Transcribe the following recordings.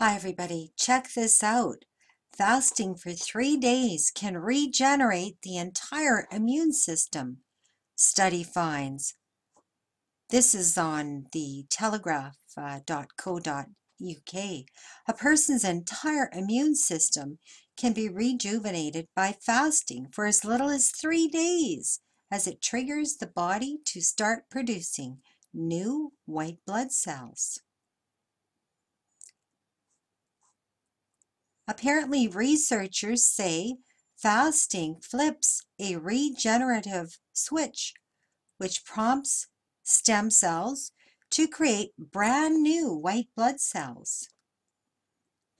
Hi, everybody. Check this out. Fasting for 3 days can regenerate the entire immune system, study finds. This is on the telegraph.co.uk. A person's entire immune system can be rejuvenated by fasting for as little as 3 days, as it triggers the body to start producing new white blood cells. Apparently, researchers say fasting flips a regenerative switch, which prompts stem cells to create brand new white blood cells.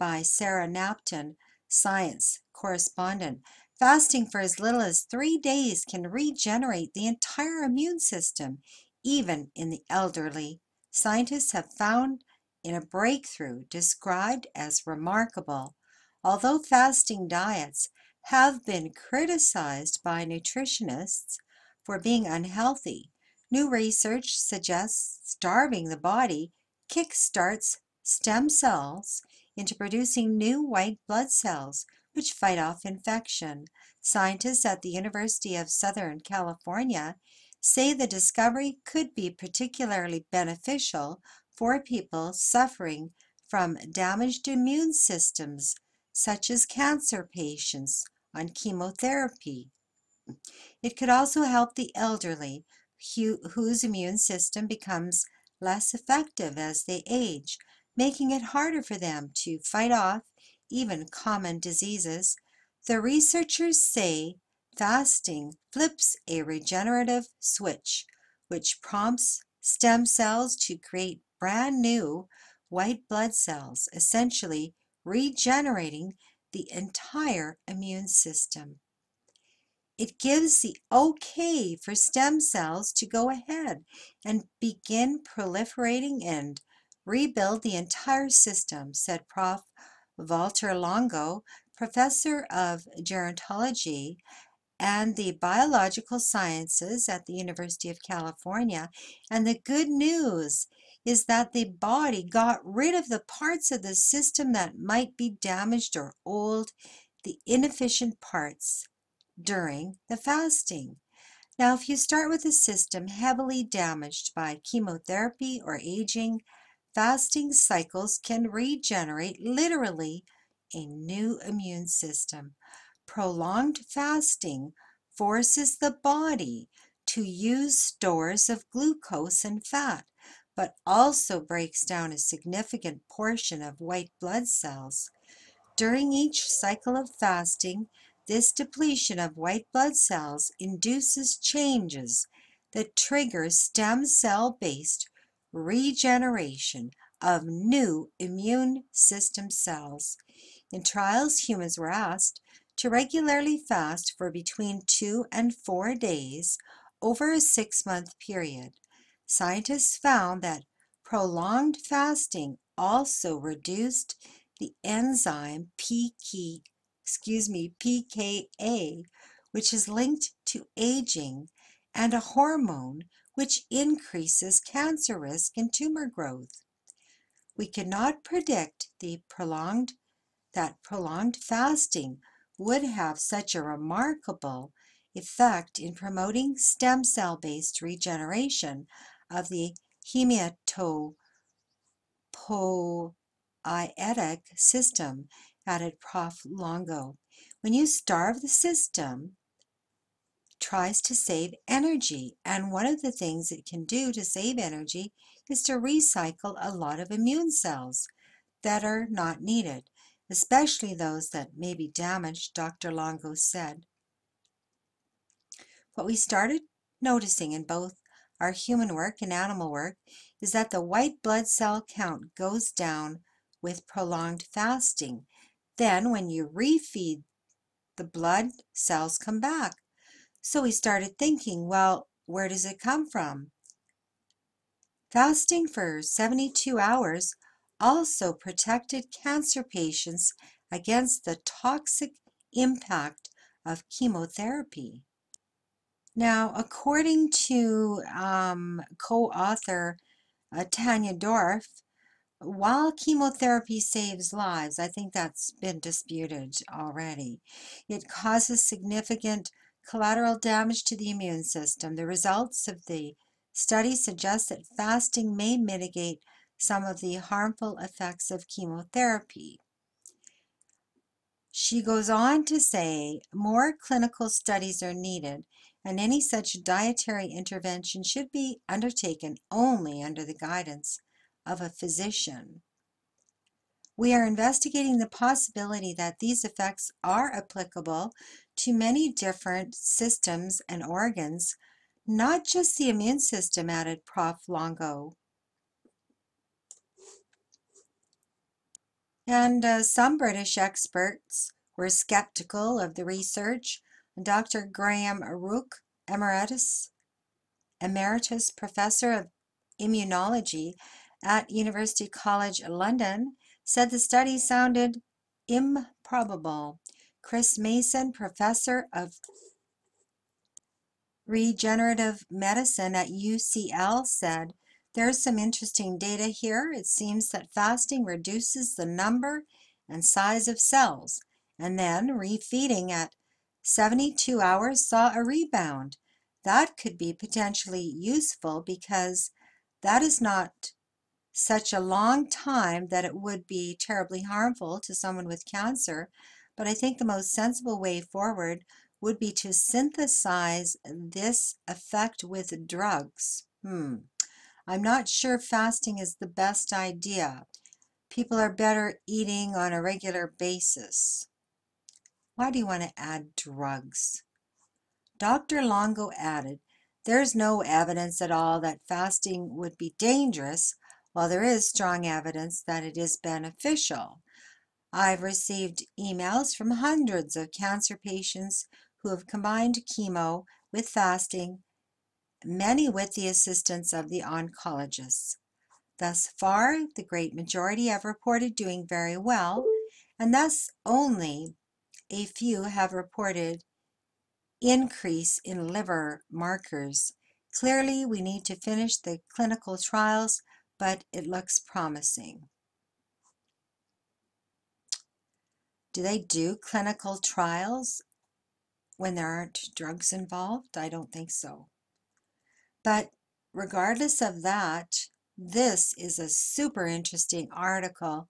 By Sarah Knapton, science correspondent. Fasting for as little as 3 days can regenerate the entire immune system, even in the elderly. Scientists have found in a breakthrough described as remarkable. Although fasting diets have been criticized by nutritionists for being unhealthy, new research suggests starving the body kickstarts stem cells into producing new white blood cells, which fight off infection. Scientists at the University of Southern California say the discovery could be particularly beneficial for people suffering from damaged immune systems, such as cancer patients on chemotherapy. It could also help the elderly, whose immune system becomes less effective as they age, making it harder for them to fight off even common diseases. The researchers say fasting flips a regenerative switch, which prompts stem cells to create brand new white blood cells, essentially regenerating the entire immune system. It gives the okay for stem cells to go ahead and begin proliferating and rebuild the entire system, said Prof. Walter Longo, professor of gerontology and the biological sciences at the University of California. And the good news is that the body got rid of the parts of the system that might be damaged or old, the inefficient parts, during the fasting. Now, if you start with a system heavily damaged by chemotherapy or aging, fasting cycles can regenerate literally a new immune system. Prolonged fasting forces the body to use stores of glucose and fat, but also breaks down a significant portion of white blood cells. During each cycle of fasting, this depletion of white blood cells induces changes that trigger stem cell-based regeneration of new immune system cells. In trials, humans were asked to regularly fast for between 2 and 4 days over a 6-month period. Scientists found that prolonged fasting also reduced the enzyme PKA, which is linked to aging, and a hormone which increases cancer risk and tumor growth. We could not predict that prolonged fasting would have such a remarkable effect in promoting stem cell-based regeneration of the hematopoietic system, added Prof. Longo. When you starve the system, tries to save energy, and one of the things it can do to save energy is to recycle a lot of immune cells that are not needed, especially those that may be damaged, Dr. Longo said. What we started noticing in both our human work and animal work is that the white blood cell count goes down with prolonged fasting. Then when you refeed the blood, cells come back. So we started thinking, well, where does it come from? Fasting for 72 hours also protected cancer patients against the toxic impact of chemotherapy. Now, according to co-author Tanya Dorff, while chemotherapy saves lives, I think that's been disputed already. It causes significant collateral damage to the immune system. The results of the study suggest that fasting may mitigate some of the harmful effects of chemotherapy. She goes on to say more clinical studies are needed, and any such dietary intervention should be undertaken only under the guidance of a physician. We are investigating the possibility that these effects are applicable to many different systems and organs, not just the immune system, added Prof. Longo. And some British experts were skeptical of the research. Dr. Graham Rook, Emeritus Professor of Immunology at University College London, said the study sounded improbable. Chris Mason, Professor of Regenerative Medicine at UCL, said, "There's some interesting data here. It seems that fasting reduces the number and size of cells, and then refeeding at 72 hours saw a rebound. That could be potentially useful because that is not such a long time that it would be terribly harmful to someone with cancer, but I think the most sensible way forward would be to synthesize this effect with drugs. I'm not sure fasting is the best idea. People are better eating on a regular basis. Why do you want to add drugs?" Dr. Longo added, "There's no evidence at all that fasting would be dangerous, while there is strong evidence that it is beneficial. I've received emails from hundreds of cancer patients who have combined chemo with fasting, many with the assistance of the oncologists. Thus far, the great majority have reported doing very well, and thus only a few have reported increase in liver markers. Clearly, we need to finish the clinical trials, but it looks promising." Do they do clinical trials when there aren't drugs involved? I don't think so. But regardless of that, this is a super interesting article.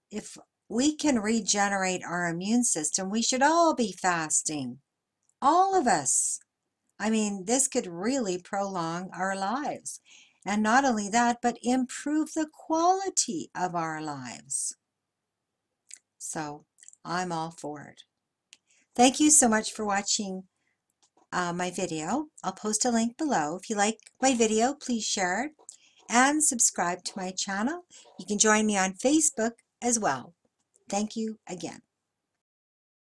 If we can regenerate our immune system, we should all be fasting. All of us. I mean, this could really prolong our lives. And not only that, but improve the quality of our lives. So I'm all for it. Thank you so much for watching my video. I'll post a link below. If you like my video, please share it and subscribe to my channel. You can join me on Facebook as well. Thank you again.